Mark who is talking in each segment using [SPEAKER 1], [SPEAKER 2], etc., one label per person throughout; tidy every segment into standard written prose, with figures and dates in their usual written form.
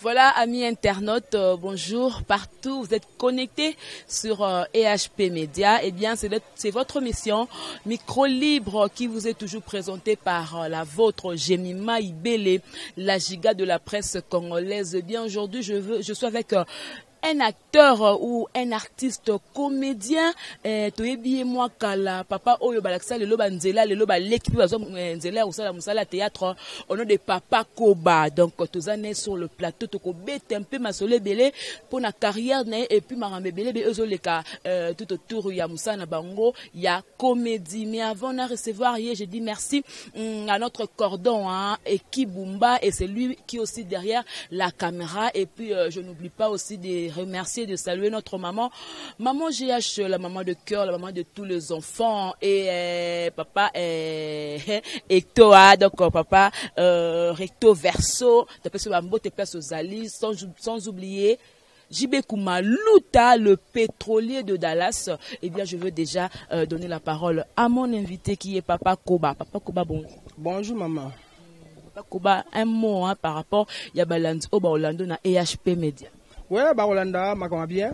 [SPEAKER 1] Voilà, amis internautes, bonjour partout. Vous êtes connectés sur EHP Média. Eh bien, c'est votre mission Micro Libre qui vous est toujours présentée par la vôtre, Jemima Ibele, la giga de la presse congolaise. Eh bien, aujourd'hui, je suis avec un acteur ou un artiste comédien. Toyebi moi kala papa oyo balakisa le loba nzela le loba l'équipe bazo nzela usala musala théâtre au nom de Papa Koba. Donc tozane sur le plateau toko bete un peu masole belé pour na carrière et puis marambe belé be ezoleka tout autour ya musana bango ya comédie. Mais avant de recevoir hier, je dis merci à notre cordon Eki Bumba, et c'est lui qui est aussi derrière la caméra. Et puis je n'oublie pas aussi de remercier, de saluer notre maman GH, la maman de cœur, la maman de tous les enfants, et papa Ectoa, donc papa recto verso, sans oublier JB Luta, le pétrolier de Dallas. Eh bien, je veux déjà donner la parole à mon invité qui est Papa Koba. Papa Koba, bonjour.
[SPEAKER 2] Bonjour maman.
[SPEAKER 1] Papa Koba, un mot par rapport à Yabalandi Oba Orlando na EHP Media.
[SPEAKER 2] Ouais, bah Orlando, ma bien.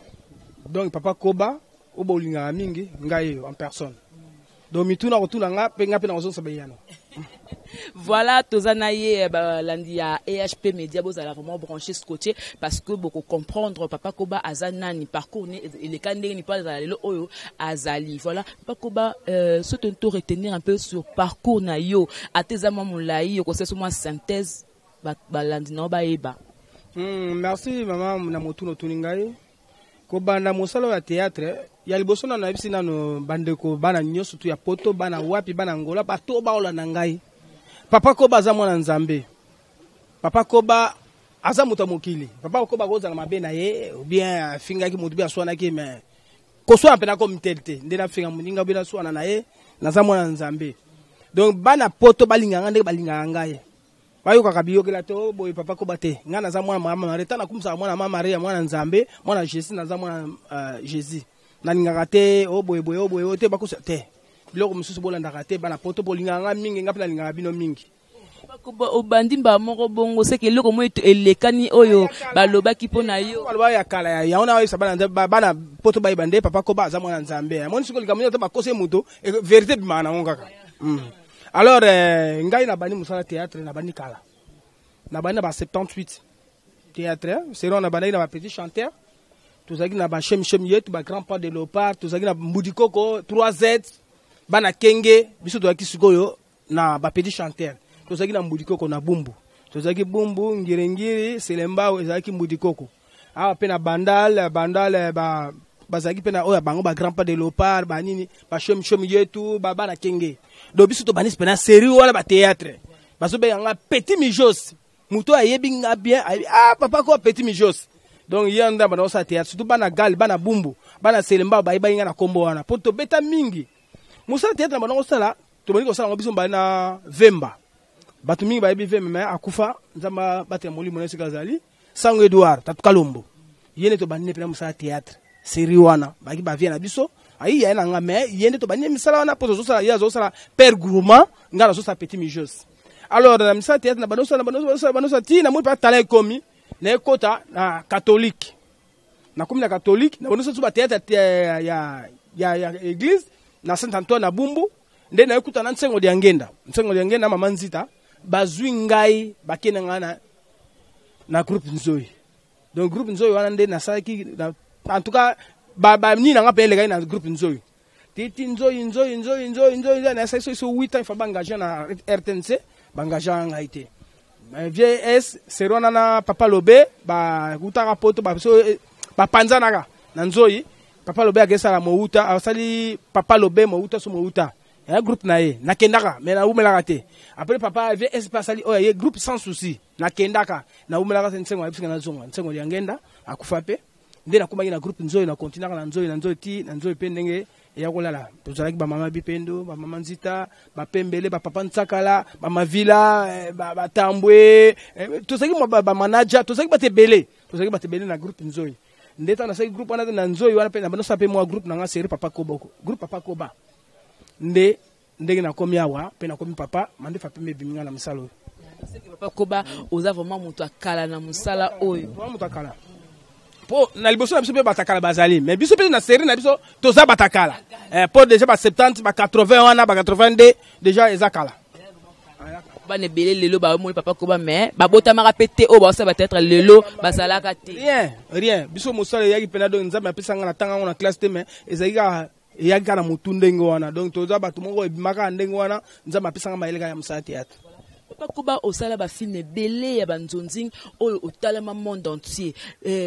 [SPEAKER 2] Donc Papa Koba, Oba Olinga mingi, ngai en personne. Donc mituna retourna nga penga pena ozo sabayano.
[SPEAKER 1] Voilà, Tozanaye Landia EHP Media, vous allez vraiment brancher ce côté parce que beaucoup comprendre Papa Koba Azanani parcours il est candé ni pas le oyo Azali. Voilà, Papa Koba ce tento retenir un peu sur parcours na yo atezama mulai yo ko c'est seulement synthèse Landina ba eba.
[SPEAKER 2] Merci maman na motuno tuningai. Ko banda mosalo ya théâtre ya liboso na nabisi nano bandeko bana nyoso tu ya poto bana wapi bana ngola bato ba ola nangai. Papa Koba aza mwana nzambe. Papa Koba aza muta mokili. Papa Koba goza na mabe na ye ou bien finga ki mutu bi aswana ki mais ko so apena comme telte ndena finga muninga bi aswana na ye naza mwana nzambe. Donc bana poto balinga ngande balinga ngai. Bayoka kabiyokela to boy Papa Koba te. Nga naza mwana mama Marita na kumsa mwana mama Maria mwana nzambe, mwana Jésus naza mwana Jésus. Na ninga te o boy o te bakusa te. Biloko mususu bolanda kate bana poto bolinga nga mingi nga pela linga bino mingi.
[SPEAKER 1] Obandi mba moko bongo seke eloko mo elekani oyo balobaki pona yo.
[SPEAKER 2] Balwa ya kala ya ona oyo bana bana poto bayibande Papa Koba aza mwana nzambe. Moni siko likamyo to bakose muto vérité bimana ngaka. Alors ngai na bani musala théâtre na bani kala. Na bani ba 78 théâtre, c'est on na bani na ba petit chanteur. Tozaki na ba chem yetu ba grand pas de léopard, tozaki na Mbudikoko 3Z. Bana kenge biso to akisikoyo na ba petit chanteur tozaki na Mbudikoko na bumbu tozaki bumbu ngirengiri selemba ezaki Mbudikoko awa pe na bandal ba bazaki pe na oya bango ba grand pas de léopard ba nini ba chem yetu ba bana kenge do biso to banis pe na série wala ba théâtre baso be nga petit mijos muto ayebi nga bien papa ko petit mijos donc yanda bana osa théâtre surtout bana gal bana bumbu bana selemba ba iba nga na kombo wana poto beta mingi Musa théâtre na bango sala to bani ko sala ngobiso mbana Vemba batu mingi ba yebi Vemba mais akufa nzamba batte molimo na sikazali Sango Edouard tatu Kalombo yene to bani pe musa théâtre série wana baki ba via na biso ayi ya na nga mais yene to bani misala wana poto zo sala ya zo sala père gourmand ngala zo sa petit mijos. Alors na musa théâtre na bano sala ti na mo pa tala komi na ekota na catholique na komi na catholique na bano so ba théâtre ya église na Saint Antoine na Bumbu nde na ekuta na nsengo ya ngenda mama nzita bazwi ngai bakena ngana na groupe Nzoyi. Donc groupe Nzoyi wana nde na saki en tout cas ba ni na ngapele ngai na groupe Nzoyi titi Nzoyi na saki so 8 ans fa bangaja na RTNC bangaja ngai te VS serona na Papa Lobe ba kutaka poto ba so ba panzanaka na Nzoyi. Papa Lobe agesa la mouta asali Papa Lobe mouta so mouta ya groupe na ye na kendaka mais na umela te après papa VS pasali o ye groupe sans souci na kendaka na umela ka nsengo ya bisinga na zonga nsengo ya ngenda akufa pe nde na kuma na groupe Nzoyi na continue na Nzoyi ti na Nzoyi pe ndenge ya kolala tozalaki ba mama Bipendo ba mama Nzita ba Pembele ba papa Ntsakala ba Mavila ba Tambwe tozalaki ba manager tozalaki batebele na groupe Nzoyi. Ndeta na sai groupe wana na Nzoyi wana pe na bano sape moi groupe na nga série Papa Koba groupe Papa Koba ndenge na komi awa pe na komi papa mande fa pe me biminga na misalo
[SPEAKER 1] Papa Koba oza vraiment mutu akala na musala oyo.
[SPEAKER 2] Mutu akala. Po na liboso na biso pe batakala bazali mais biso pe na série na biso toza batakala. Po déjà ba 70 ba 80 wana ba 82 déjà ezakala.
[SPEAKER 1] Ba ne belé lelo ba mo Papa Koba mais ba botamaka pété o ba ça va être lelo ba salaka te.
[SPEAKER 2] Rien biso musala yaki pena donc nzambe apesanga na tanga na classe te mais ezalika yaki na mutu ndenge wana donc toza batu moko ebimaka ndenge wana nzambe apesanga maeleka ya musala théâtre.
[SPEAKER 1] Papa Koba osala ba film belé ya banzonzing oyo otalama monde entier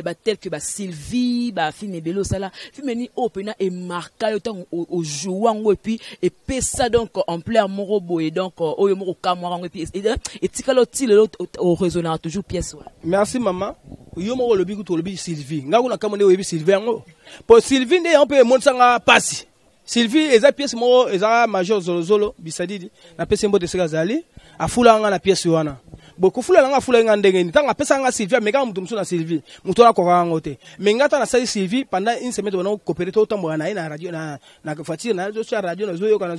[SPEAKER 1] ba tel que ba Sylvie ba film belé osala film ni opena et marqué autant au jouant et puis et pesa donc en plein moro boye donc oyo moko kamwa et puis et tikalo ti le au résonant toujours pièce.
[SPEAKER 2] Merci maman yo moko lobi ko lobi Sylvie ngako na kamone oyebi Sylvie ngo po Sylvie nde on peut montsanga pasi Sylvie eza pièce moko eza major zolo bisadidi na pese mbote seka zali afula nga na pièce wana beaucoup fula nga fula nga ndenge ni tanga pesa nga Sylvie mais quand mutu na Sylvie mutu na koka ngote mais ngata na sali Sylvie pendant une semaine on coopérer tout temps na radio na voiture na radio na zoyo kana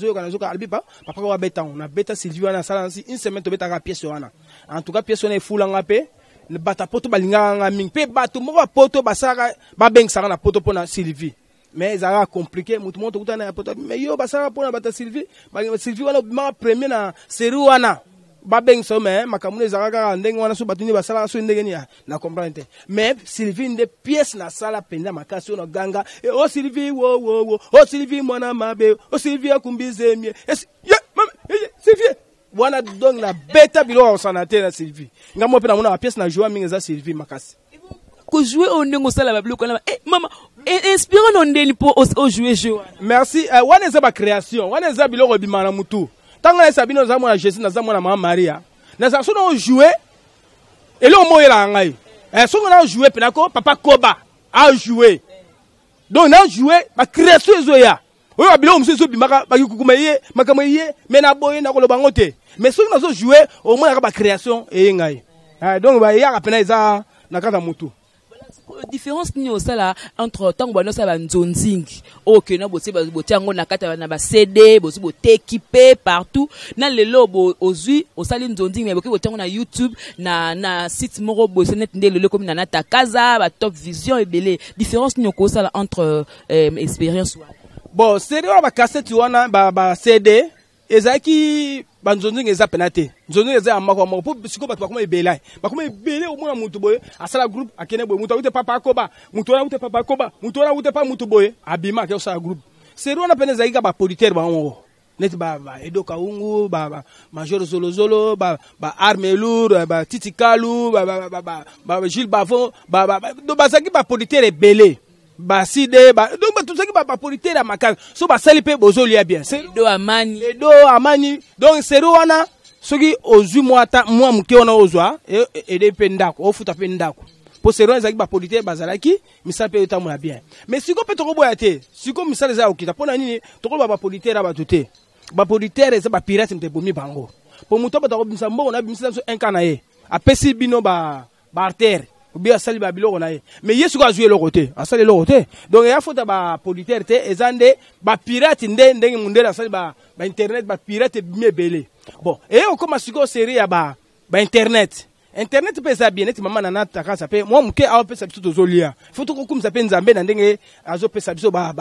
[SPEAKER 2] albipa papa ko beta na beta Sylvie wana sala une semaine to beta ka pièce wana en tout cas pièce wana fula nga pe le bata poto balinga nga ming pe batu moko poto basaka ba beng saka na poto pona Sylvie mais ça a compliqué mutu monto kutana poto mais yo basaka pona bata Sylvie wana ma premier na série wana ba beng so mais makamune zaka ndenge wana so batuni basala so ndenge ni na comprendre mais Sylvie de pièce na sala penda makasi na ganga o Sylvie wo o Sylvie mwana mabe o Sylvie akumbize mie Sylvie wana donc na beta bilo on sanaté na Sylvie ngamo pe na mona pièce na joie mingi za Sylvie makasi
[SPEAKER 1] ko jouer au ndenge sala ba bilo kana maman inspirant non ndeni pour au jouer jeu.
[SPEAKER 2] Merci wana za ba création wana za bilo ko bimana mutu tanga esa bino za mona Jésus na za mona mama Maria na za so na jouer et le mo yela ngai so na jouer penako Papa Koba a jouer donc na jouer ba création ezoya oyo bilo msusu bimaka ba yukukumaye makamaye mena boye na koloba ngote mais so na zo jouer au moins ba création e ngai donc ba ya kapena eza na kata mutu.
[SPEAKER 1] Différence ni osala entre tango bano sa banzonzing OK na boté botiango na kata na ba CD bosi boté équipé partout na lelo bo ozui osali nzonzing mais boké botiango na YouTube na site moko bosenet ndé lelo comme na ta casa ba Top Vision et belé différence ni osala entre expérience
[SPEAKER 2] bon CD ba cassette wana ba CD ezaki banzonzing eza penate nzonzing eza amako moko po siko bato bakoma ebela bakoma ebele omona mutu boye asala groupe akene boye mutu ute Papa Koba mutu wana ute Papa Koba mutu wana ute pa mutu boye abima ke osala groupe c'est wana pene zaika ba politaire ba ngo net ba Edo Kaungu ba major zolo ba arme lourd ba Titi Kalu ba Gilles Bavon do bazaki ba politaire ebele ba side ba donc tout ça qui ba politaire makaka so ba sali pe bozolia bien c'est
[SPEAKER 1] Edo
[SPEAKER 2] Amani donc c'est wana soki ozui mwata mwa muke ona ozwa et de pendako ofuta pendako po c'est wana zaki ba politaire bazalaki misala pe utamu bien mais siko pe toko boya te siko misala za okita pona nini toko ba politaire ba tuté ba politaire za ba pirate mte bomi bango po muto ba toko bimsa mbo na bimsa so enkana ye apesi bino ba artère ou bien sali ba biloko na ye mais yesu ko jouer le côté asali le côté donc ya fota ba politaire te ezande ba pirate ndenge mundela sali ba internet ba pirate miebele bon et on commence siko série ya ba internet pesa bien net mama na taka ça pe moi muke a pesa biso tozolia faut ko kumisa pe nzambe na ndenge azo pesa biso ba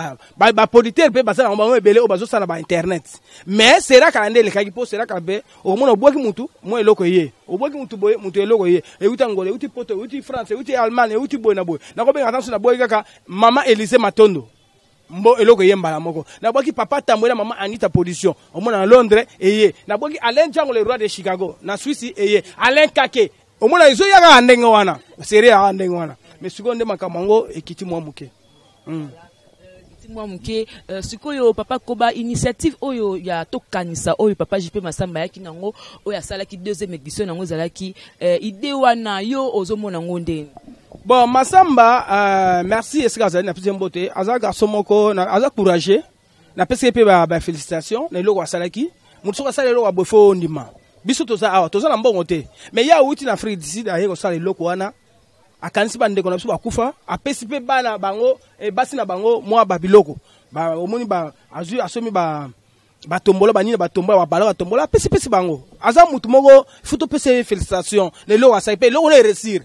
[SPEAKER 2] politaire pe basala on ba ebele o bazo sala ba internet mais sera kala ndele kaki po sera kala be o mona boki mutu mo eloko ye o boki mutu boye mutu eloko ye e uta ngole uti poto uti France uti Allemagne uti boye na boye na ko be attention na boye kaka mama Élysée Matondo mbo eloko ye mbala moko na boki papa tambola mama Anita Position o mona na Londres eye na boki Alain Django le roi de Chicago na Suisse eye Alain Kake au moins ils ont ya ndenge wana série ya ndenge wana mais seconde makamango ekiti mwa muke
[SPEAKER 1] mwa muke sikoyo Papa Koba initiative oyo ya tokanisa oyo Papa JP Masamba yaki nango oyo asala ki deuxième édition nango zalaki idée wana yo ozomona ngonde
[SPEAKER 2] bon Masamba merci esika zali na deuxième bote azaka somoko na azaka courageux na pese pe ba félicitations na loko asalaki mutu asala loko abofo ndima biso toza awa toza na mbongo te mais ya uti na Afrique du Sud aye ko sala loko wana akanisi ba ndeko na biso bakufa apesi pe bana bango e basi na bango mwa ba biloko ba omoni ba azu asomi ba batombola banini batombola babala batombola pesi bango aza mutu moko futo pesi félicitation lelo asai pe lelo réussir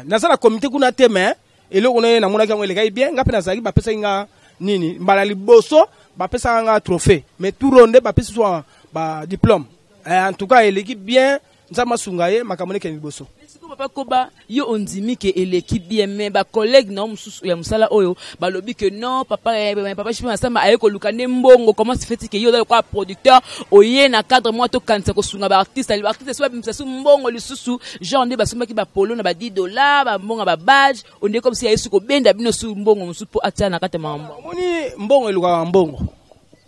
[SPEAKER 2] na sala comité kuna te mais eloko na na mona kango elekai bien ngape na zaki ba pesa nga nini mbala liboso ba pesa nga trophée mais tout ronde ba pesa soit ba diplôme en tout cas eleki bien nzama sungaye makamone ke liboso.
[SPEAKER 1] Papa Koba, yo on dit que l'équipe bien mais ba collègue non ya musala oyo ba lobi que non papa je pense ça ma ayeko lukane mbongo comment se fait que yo quoi producteur oye na cadre moi to kanisa ko sunga ba artiste soit msasu mbongo lisusu genre ne ba sumba ki ba polo na ba $10 ba mbongo ba badge on est comme si yesu ko benda bino su mbongo musu po atia na kata mambo
[SPEAKER 2] moni mbongo eluka mbongo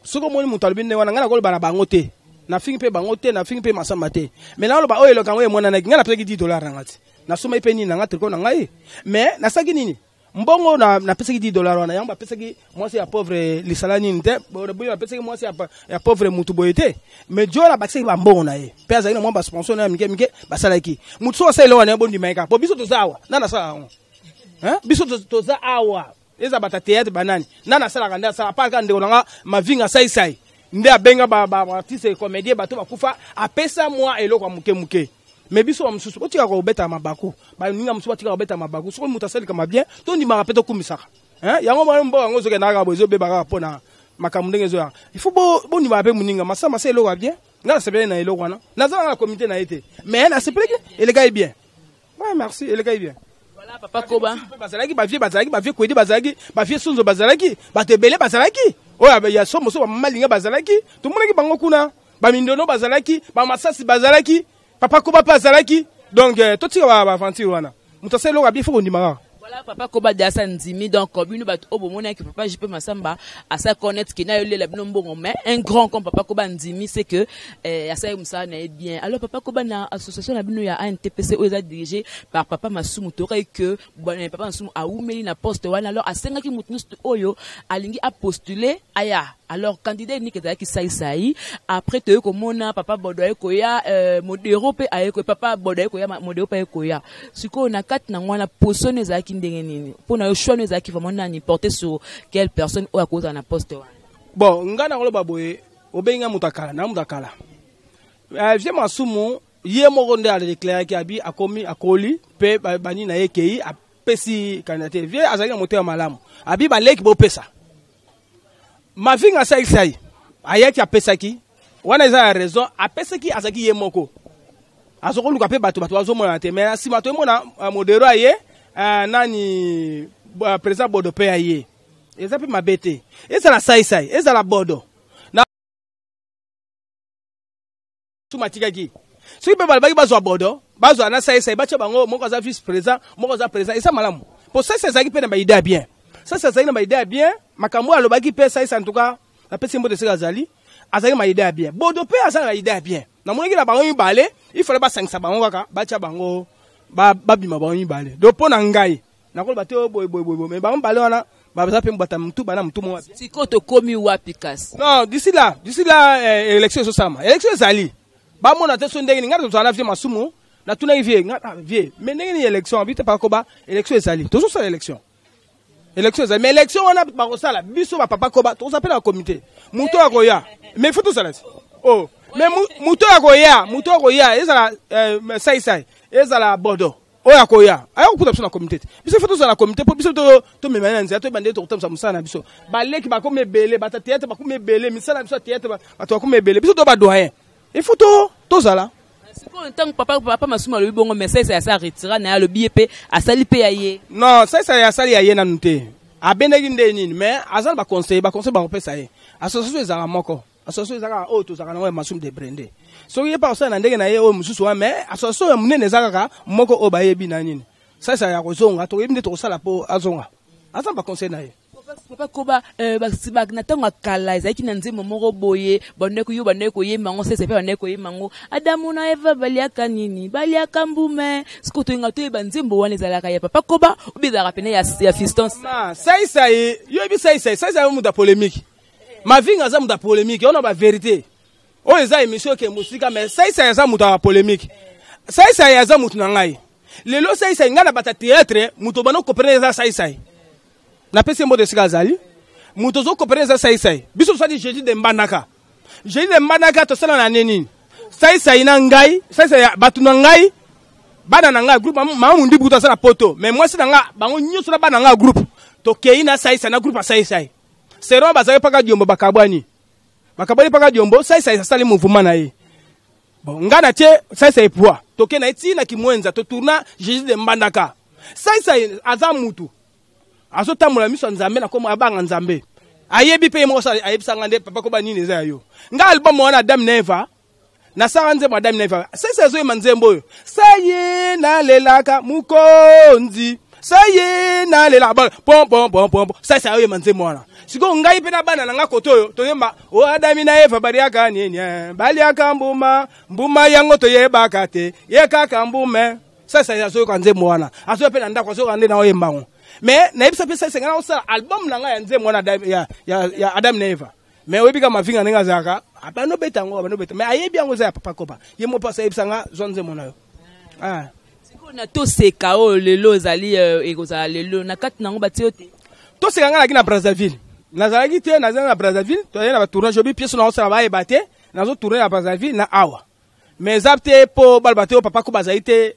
[SPEAKER 2] soko moni mutalobi ne wana ngana ko bana bango te na fingi pe bango te na fingi pe masamba te mais na lo ba oyo lo kango e mona na ngana peki $10 ngati na suma ipe nini ngati ko na ngai mais na saki nini mbongo na pesa ki $10 wana yamba pesa ki mwasi ya pauvre lisala nini te bo na pesa ki mwasi ya pauvre mutu boyete mais jo na bakse ba mbongo na ye pesa ina mwamba sponsor na mike basala ki mutu so sa ile wana bondi maika po biso tozawa na sala ngo biso toza awa eza bata théâtre banani na sala kanda sala pa ka ndeko nga mavinga sai nde abenga ba artiste comédien bato bakufa apesa moi eloko muke mais biso wa mususu otika ko beta mabaku ba ninga mususu otika ko beta mabaku so mutu asali kama bien to ndima rapeto kumisaka yango mwa mbo ngo zoke na ka bozo be baka pona makambo ndenge zo il faut bo ndima pe muninga masama se eloko bien ngala sepele na eloko wana nazala na comité na été mais na sepele ele ga bien ouais merci ele ga bien.
[SPEAKER 1] Voilà papa Koba
[SPEAKER 2] bazalaki ba vie kwedi bazalaki ba vie sunzo bazalaki ba tebele bazalaki oya ya somo so ba malinga bazalaki to monaki bango kuna ba mindono bazalaki ba masasi bazalaki papa Koba bazalaki donc to tika ba aventure wana mutaselo lo bien faut ndimaka.
[SPEAKER 1] Voilà papa Koba dasa ndimi donc bino bat obomona que papa JP Masamba à sa connaître que na yole la bino mbongo mais un grand comme papa Koba ndimi c'est que asa musa na bien alors papa Koba na association la bino ya ANTPC oza dirigé par papa Masumu tokai que bon papa Masumu a oumeli na poste wana alors asenga ki mutnu oyo alingi a postuler aya alors candidat ni keza ki sai après te komona papa Bodoye koya modero pe ayeko papa Bodoye koya modero pe koya siko na kat na ngwana posone za ki ndenge nini pour na choix nous za ki vraiment na ni porter sur quelle personne ou à cause na poste wana
[SPEAKER 2] bon ngana ngolo baboye obenga mutakala na mutakala vie Masumu ye moko nde ale déclarer ki abi akoli pe bani na yekei apesi candidature vie azali na moteur malamu abi baleki bo pesa mavinga sai ayaki apesaki wana eza raison apesaki azaki ye moko azokoluka pe bato azomona te mais si bato mona modero aye nani président Bodo pe aye eza pe mabete eza la sai eza la Bodo na tumatikaki soki pe balabaki bazwa Bodo bazwa na sai bacha bango moko za vice président moko za président eza malamu po sai ezaki pe na ba idée bien ça c'est une idée bien makambo alobaki pe ça en tout cas la pesi mbo de sika zali azali ma idée bien Bodo pe azali ma idée bien na monaki na bango mibale il fallait ba sangisa bango kaka bacha bango ba bima bango mibale do pona ngai na ko bate boy mais bango mibale wana ba za pe mbata mtu bana mtu mo wapi
[SPEAKER 1] siko to komi wapi kasi
[SPEAKER 2] non d'ici là élection so sama élection zali ba mona te so ndenge ngata to ala vie Masumu na tuna vie ngata vie mais ndenge ni élection bita pa ko ba élection zali to so sa élection mais élection on a bakosala biso ba papa Koba to s'appelle la comité muto akoya mais faut tout ça oh mais muto akoya ezala sai ezala Bodo oya akoya ayo kuta biso na comité biso faut tout ça la comité pour biso to memana nzia to bande to kutamsa musana biso baleki ba ko mebele bata théâtre ba ko mebele misala biso théâtre ba to ko mebele biso to ba doyen il faut to zala
[SPEAKER 1] siko ntango papa Masumu alobi bongo mais ça ça retira na le billet a sali pe aye
[SPEAKER 2] non ça ya sali aye na nute abendeki nde nini mais azal ba conseil ba pesa ye association ezaka moko association ezaka o to zaka na Masumu de brande so ye pa ça na ndenge na ye o mususu wa mais association ya munene ezaka moko o ba yebi na nini ça ya kozonga to yebinde to sala po azonga azal ba conseil na ye
[SPEAKER 1] papa Koba basibak na tango kala ezaki na nzembo moko boye bandeko yo bandeko ye mango sese pe bandeko ye mango Adamu na Eva baliaka nini baliaka mbume siko to nga to ye banzembo wana ezalaka ya papa Koba ubizaka pene ya fiston
[SPEAKER 2] sai yo bi sai mu da polémique ma vinga za mu da polémique on a ba vérité o eza émission ke musika mais sai za mu da polémique sai ya za mu na ngai lelo sai ngana bata théâtre muto bano comprendre za sai na pesi mbo de sika zali muto zo comprendre za sai biso so di Jésus de mbandaka je dis mbandaka to sala na nini sai na ngai sai batu na ngai bana na ngai groupe ma mundi buta sala poto mais moi c'est nga bango nyoso na bana nga groupe to keina sai na groupe sai sero bazali paka diombo bakabwani paka diombo sai sali mouvement na ye bon ngana tie sai poa to ke na iti na kimwenza to tourna Jésus de mbandaka sai aza mutu azo tamula miso nzambe na komo abanga nzambe ayebi pe mo sa ayebisa ngande papa ko banini za yo nga album wana Adam Neva na sa nze Adam Neva sai zo manzembo yo sai na lelaka mukonzi sai na lelaka pom sai yo manzembo wana siko ngai pe na bana nga koto yo to yemba o Adam na Eva baliaka nini baliaka mbuma yango to yeba kate ye kaka mbume sai zo kanze mwana aso pe na ndako zo kande na oyemba ngo mais na ebisa pe sai ngana osala album na nga ya nze mwana ya Adam na Eva mais oyebi ka mavinga nenga zaka abano betango mais ayebi yango za papa koba ye mo pasa ebisa nga zonze mwana yo
[SPEAKER 1] siko na to seka o lelo zali ekozala lelo na kati nango batio te
[SPEAKER 2] to seka nga na Brazzaville nazalaki te na Brazzaville to ye na ba tournage obi pièce na osala ba ebate nazo tourner na Brazzaville na awa mais zapte po balbate o papa koba zaite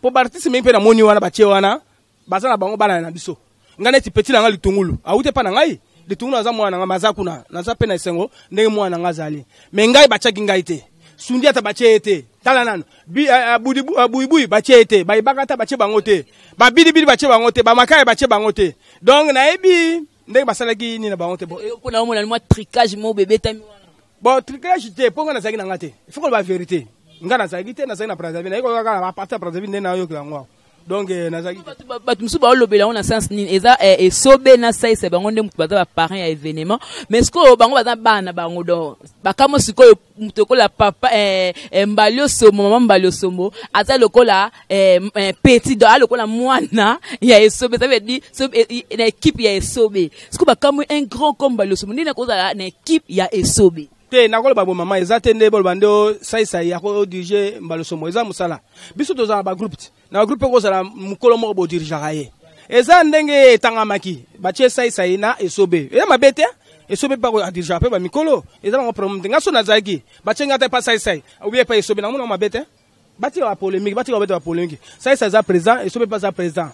[SPEAKER 2] po bartiste mpe na moni wana batie wana bazana bango bana na biso ngana ti petit na nga litungulu awute pa na ngai litungulu aza mwana nga mazakuna naza pe na esengo ndenge mwana nga zali mais ngai bachaki ngai te sundi ata batie ete tala nano buibui batie ete baibakata batie bango te babidibidi batie bango te bamakaye batie bango te donc na ebi ndenge basalaki ni na bango te bon
[SPEAKER 1] pona omona moi tricage mo bébé tami wana
[SPEAKER 2] bon tricage te ponga na zaki na ngate il faut que la vérité ngana zaki te na zaki na Brazzaville na iko kaka na partir Brazzaville ndena yo kilango donc nazaki
[SPEAKER 1] batu musu ba lobela on na sens nini eza esobe na sai se bango nde mutu baza ba parents ya événement mais ce que bango baza bana bango do bakamo sikoyo mutu ko la papa mbalio somo mama mbalio somo ata lokola petit do lokola mwana ya esobe ça veut dire na équipe ya esobe ce que bakamo un grand comme mbalio somo ndina ko za na équipe ya esobe
[SPEAKER 2] te nakolo babo mama ezate nde bol bando sai ya ko dirige mbalo somo eza musala biso to za ba groupe na groupe ko za mukolo mo bo dirige raye eza ndenge tangamaki batie sai na esobe e mabete esobe pa ko dirige pe ba mikolo eza ngo problem nga so na zaki batie ngata pa sai oubien pa esobe na mo mabete batie ba polémique batie ba polémique sai za président esobe pa za président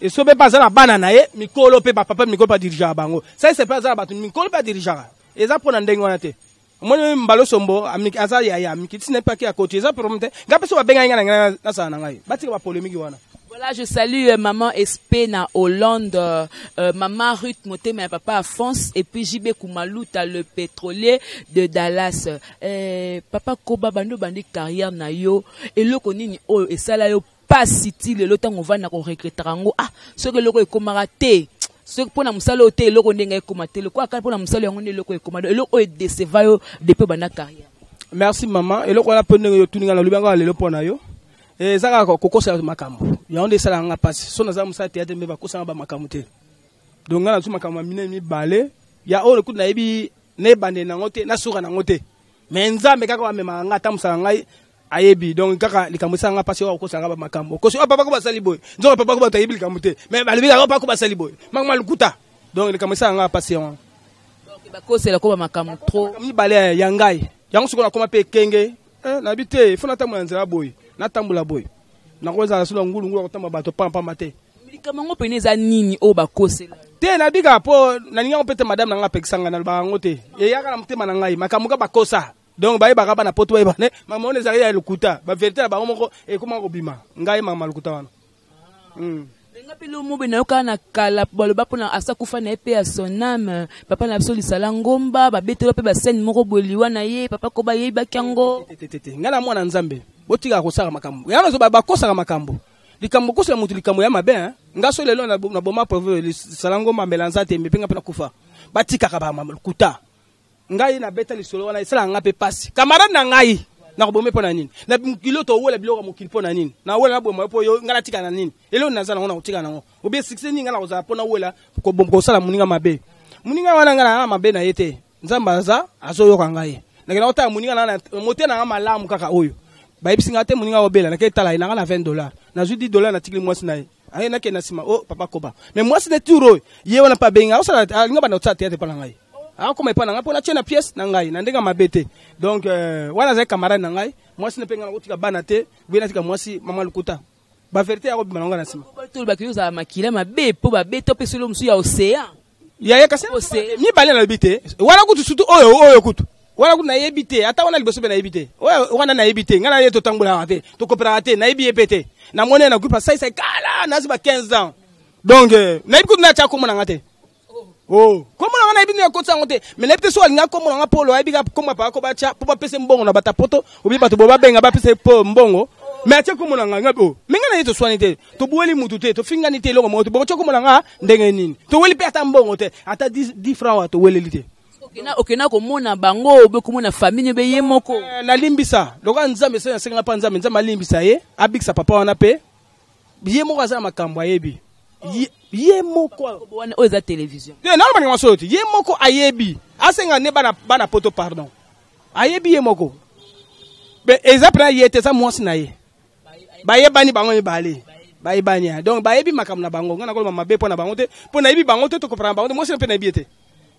[SPEAKER 2] esobe pa za na bana na ye mikolo pe ba papa mikolo pa dirige bango sai pa za ba mikolo pa dirige eza pona ndenge wana te moi mbalo sombo amiki aza ya amiki tine pa ki à côté ça prometé ngape so ba benga ngana na sana ngai bati ba polémique wana.
[SPEAKER 1] Voilà, je salue maman Espena Hollande, maman Ruth Motema et papa Afonso et puis JB Koumalouta le pétrolier de Dallas. Papa Koba bando bandi carrière na yo et le konini o et ça là yo pas city le temps on va na ko regretter ngo ce que le ko komarate ce que pour na musala hotel le ko ndenga komate le ko aka pour na musala ngo ne le ko komade le ko déceva yo depuis banda carrière.
[SPEAKER 2] Merci maman et le ko la pone yo tuninga na lubanga le pona yo. Et ça ko kokosa makambo ya onde sala nga passe so na za musa théâtre me ba kosa ba makambo te donc ngana su makambo mine mi balé ya o ku na ebi ne bande na ngote na suka na ngote mais nzambe kaka wa mema nga tamusa ngai ayebi donc kaka likambo sanga passe wa kosa nga ba makambo ko so papa ko ba sali boy nzo papa ko ba tayebi likambo te mais ba libi ko ba sali boy mangma lukuta donc likambo sanga passe wa
[SPEAKER 1] donc ba kosa la ko ba makambo trop
[SPEAKER 2] mi balé ya ngai yango suko na koma pe kenge na bité il faut na tamu nzela boy na tambula boy na koza sula ngulu ngulu kotamba bato pampa mate
[SPEAKER 1] milikamango pene za nini o bakosela
[SPEAKER 2] te na bika po na ninga opete madame na nga pekisanga na bango te e yaka na mutema na ngai makamuka bakosa donc bayi bakaba na poto bayi bane mama on ezali ya lukuta ba vérité na bango moko e koma ko bima ngai mama lukuta wana
[SPEAKER 1] ngapi lo mobe na yoka na kala baloba pona asakufa na epe ya sonam papa na biso lisala ngomba ba betelo pe ba scène moko boliwa na ye papa ko ba yeba kyango
[SPEAKER 2] ngana mwana nzambe botika ko saka makambo yana zo ba kosa makambo likambo kosa mutu likambo ya mabe ngaso lelo na boma preuve lisala ngomba melanza te mepenga pena kufa batika ka ba malukuta ngai na beta lisolo wana isala ngape pasi camarade na ngai na ko bomé pona nini na kilo to wala biloko mo kili pona nini na wala bomo po yo ngala tika na nini elo na zala ngona utika na ngo obi 6 ninga na ko za pona wala ko bom ko sala muninga mabe muninga wana ngala mabe na yete nzamba za azo yo kangai na kina ota muninga na mote na malamu kaka oyo ba ibisinga te muninga obela na ketala ina na $20 na $10 na tikili mwasi na ye aye na ke na sima oh papa koba mais mwasi de turo ye wana pa benga osala linga bana otsa tete pala ngai akoma epa na ngai mpona tie na pièce na ngai na ndenge mabe te. Donc wana azali camarade na ngai mwasi na mpe ngai nakotika bana te boye natika mwasi mama lukuta baverité ya kobima na ngai na nsima
[SPEAKER 1] bakili ozala makila mabe mpo babete opesa elo mosusu ya océan
[SPEAKER 2] yaye kasi mibale nalobi te wana kutu surtout oyo kutu wana kutu nayebi te ata wana liboso mpe nayebi te wana nayebi te ngai naye totambolaka te tokoperaka te nayebi ye mpe te namoni ye na groupe asaisai kala nazi ba 15 ans donc nayebi kutu natya komona nga te komona nga nayebi nini akotisa yango te mais nayebi te so alinga komona nga polo ayebi koma paka batya mpo bapesa mbongo na bata poto obi bato bo babenga bapesa po mbongo mais atya komona nga ngabi me nga na ye toswani te tobuweli mutu te tofingani te eloko moko te bokotya komona nga ndenge nini toweli mpe ata mbongo te ata 10 francs wa toweleli te
[SPEAKER 1] okena komona bango obe komona famille be ye moko
[SPEAKER 2] nalimbisa lokola nzambe se nasenga mpa nzambe alimbisa ye abikisa papa wana mpe ye moko aza na makambo ayebi ye moko
[SPEAKER 1] oyo eza télévision
[SPEAKER 2] nalobangi masoyo te ye moko ayebi asenga ne bana poto pardon ayebi ye moko eza mpena ye te eza mwasi na ye bayebani bango mibale bayebani donc bayebi makambo na bango ngai nakoloba mabe mpo na bango te mpo nayebi bango te tokopana bango te mwasi na mpe nayebi ye te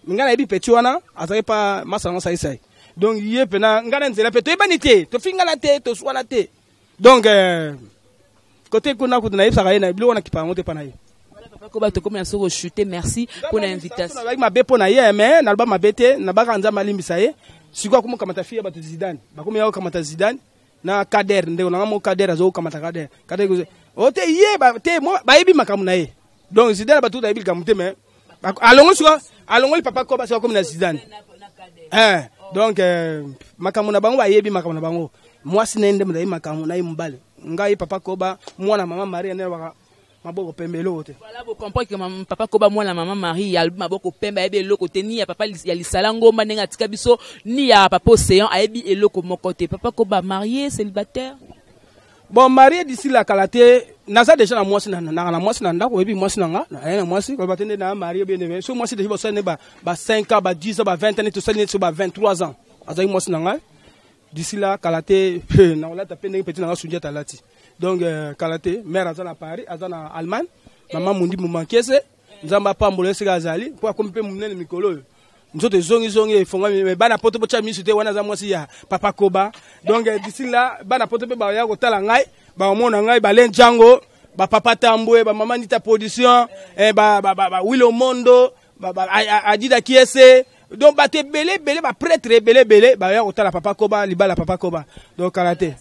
[SPEAKER 2] ngai nayebi peti wana azali pa masala ngo saisai donc ye mpena ngai na nzela mpe toyebani te tofingana te toswana te donc kote kuna kutu nayebisaka ye na biloko wana kipa yango te mpa na ye
[SPEAKER 1] Koba tokomi na soko chuter merci pour l'invitation.
[SPEAKER 2] Avec ma be pona ye mais na ba mabe te na ba kanza malimbisa ye. Siko ko kamata fia bato Zidane. Ba ko ya kamata Zidane na Kader ndeko na mo Kader azo kamata Kader. Kader o te ye ba te mo ba yebi makamu na ye. Donc Zidane ba tout da yebi kamu te mais alongo siko alongo li papa ko ba siko comme na Zidane. Donc makamu na bango ba yebi makamu na bango. Mwasi nende mda yebi makamu na ye mbale. Ngai papa ko ba mwana mama Maria ne ba maboko pembe lote.
[SPEAKER 1] Voilà, vous comprenez que papa koba moi la maman Marie ya maboko pembe ebe eloko te ni ya papa ya lisala ngomba nenga tika biso ni ya papa océan ayebi eloko moko te. Papa koba marié célibataire.
[SPEAKER 2] Bon marié d'ici la kalate naza déjà na mwasi na mwasi na ndako ebi mwasi na nga na mwasi ko batende na marié bien aimé. So mwasi déjà bossa ne ba 5 ans ba 10 ans ba 20 ans to sali ne so ba 23 ans. Azai mwasi na nga d'ici la kalate na wala tapende petit na nga sunja talati. Donc kalate mère azana Paris azana Allemagne maman mundi mu mankese nzamba pambolo esika azali po akompe munene mikolo nzoto zongi fonga me bana poto bocha misute wana za mwasi ya papa koba donc d'ici là bana poto pe ba ya kotala ngai ba mona ngai ba lenjango ba papa tambwe ba mama nita production ba Willow Mondo ba adida kiese donc ba te belé ba prêtre belé ba ya kotala papa koba libala papa koba donc kalate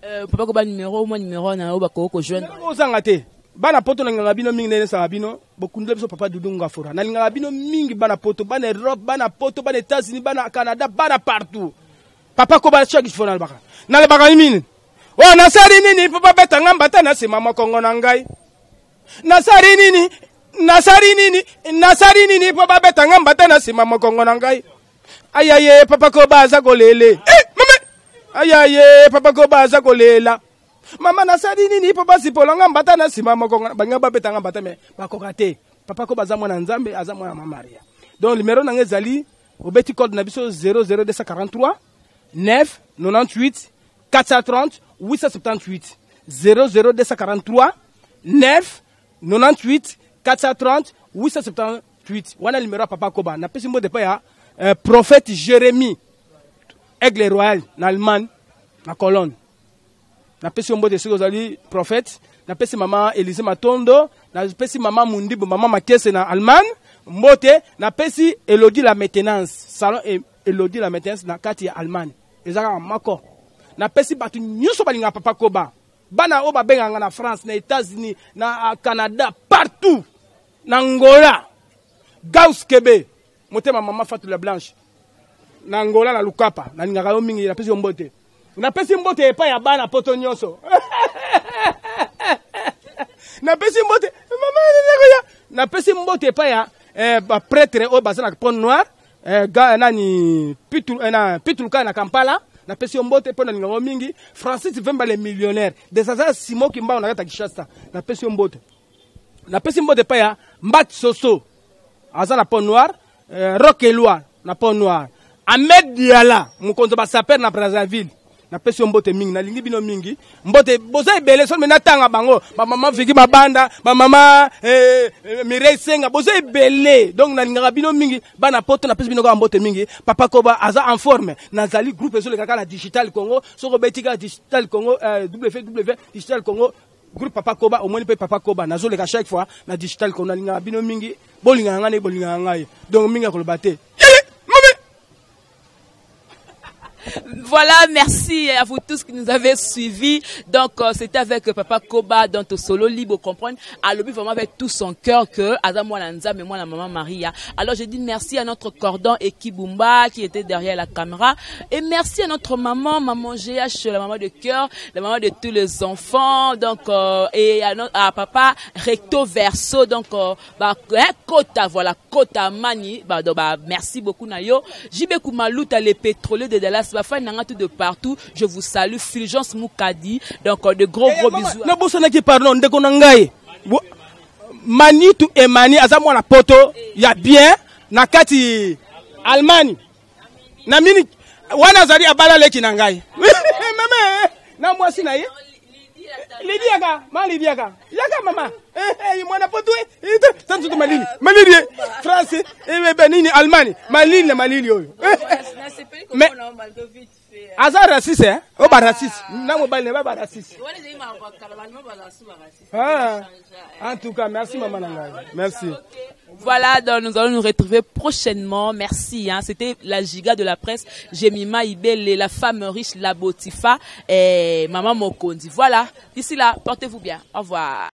[SPEAKER 1] papa koba numéro na oba ko joindre
[SPEAKER 2] ozanga te bana poto na nganga bino mingi nene sa bino bokundle biso papa Dudu Ngafura na nganga bino mingi bana poto bana Europe bana poto bana États-Unis bana Canada bana partout papa koba chaque fois na baka mini o nasari nini papa beta ngamba tana se mama Kongo na ngai nasari nini papa beta ngamba tana se mama Kongo na ngai ayaye papa koba za kolele ayaye papa koba aza kolela mama nasali nini papa sipolanga mbata na sima moko banga babetanga mbata me bakoka te papa koba aza mwana nzambe aza mwana mama Maria donc numéro na ngezali obeti code na biso 00243 9 98 430 878 00243 9 98 430 878 wana numéro papa koba na pesi mo de pa ya prophète Jérémie Aigle Royal na Allemagne na Cologne na pesi ombo de sozali prophète na pesi mama Elise Matondo na pesi mama Mundibu mama Makese na Allemagne mbote na pesi Elodie la maintenance salon Elodie la maintenance na kati ya Allemagne ezaka mako na pesi batu nyuso balinga papa koba bana o babenga na France na États-Unis na Canada partout na Angola Gauss Kebe motema mama Fatou la Blanche na Angola na Lukapa na ningaka yo mingi na pesi mbote na pesi mbote epa ya bana poto nyonso na pesi mbote mama na pesi mbote epa ya ba prêtre o bazana Pont Noir ga nani pituluka na Kampala na pesi mbote pona ningaka mingi Francis Vemba le millionnaire de sasa Simo Kimba na kata Kishasta na pesi mbote epa ya Mbat Soso azana Pont Noir Rock Eloi na Pont Noir Ahmed Diala mukonzo ba saper na Brazzaville na pesi mbote mingi na lingi bino mingi mbote boza ebele so mena tanga bango ba mama Viki Mabanda ba mama Mireille Senga boza ebele donc na linga bino mingi bana poto na pesi bino ko mbote mingi Papa Koba aza en forme na zali groupe zo le kaka na Digital Congo so ko betika Digital Congo www Digital Congo groupe Papa Koba au moins pe Papa Koba nazo le chaque fois na Digital Congo na linga bino mingi bolinga ngane bolinga ngai donc mingi ko le baté.
[SPEAKER 1] Voilà, merci à vous tous qui nous avez suivis. Donc, c'était avec Papa Koba dans ton solo libre, comprendre. À l'objet vraiment avec tout son cœur que Adam Mwananza, mais moi la maman Maria. Alors, je dis merci à notre cordon Ekibumba qui était derrière la caméra. Et merci à notre maman GH, la maman de cœur, la maman de tous les enfants. Donc, et à papa Recto Verso. Donc, Kota, voilà, Kota Mani. Merci beaucoup, Nayo. Jibe Kumaluta, les pétroliers de Dallas. De partout, je vous salue, Fulgence Moukadi, donc de gros bisous.
[SPEAKER 2] Non, bossana qui pardon, de konangai. Mani tu et Mani, azamwa na poto, ya bien, na kati Allemagne. Na mini, wana zari abala leki nangai. Mama, na moi si na ye. Lidiaka, ma Lidiaka. Yaka mama. Mwana poto, tantu to malili. Malili, France, benini Allemagne, malili oyo. Mais Azar raciste hein? Oh bah raciste. Non mobile n'est pas raciste. En tout cas, merci maman Nangai. Merci.
[SPEAKER 1] Voilà, donc nous allons nous retrouver prochainement. Merci. Hein. C'était la giga de la presse. Jemima Ibele, la femme riche, la Botifa et Maman Mokondi. Voilà. D'ici là, portez-vous bien. Au revoir.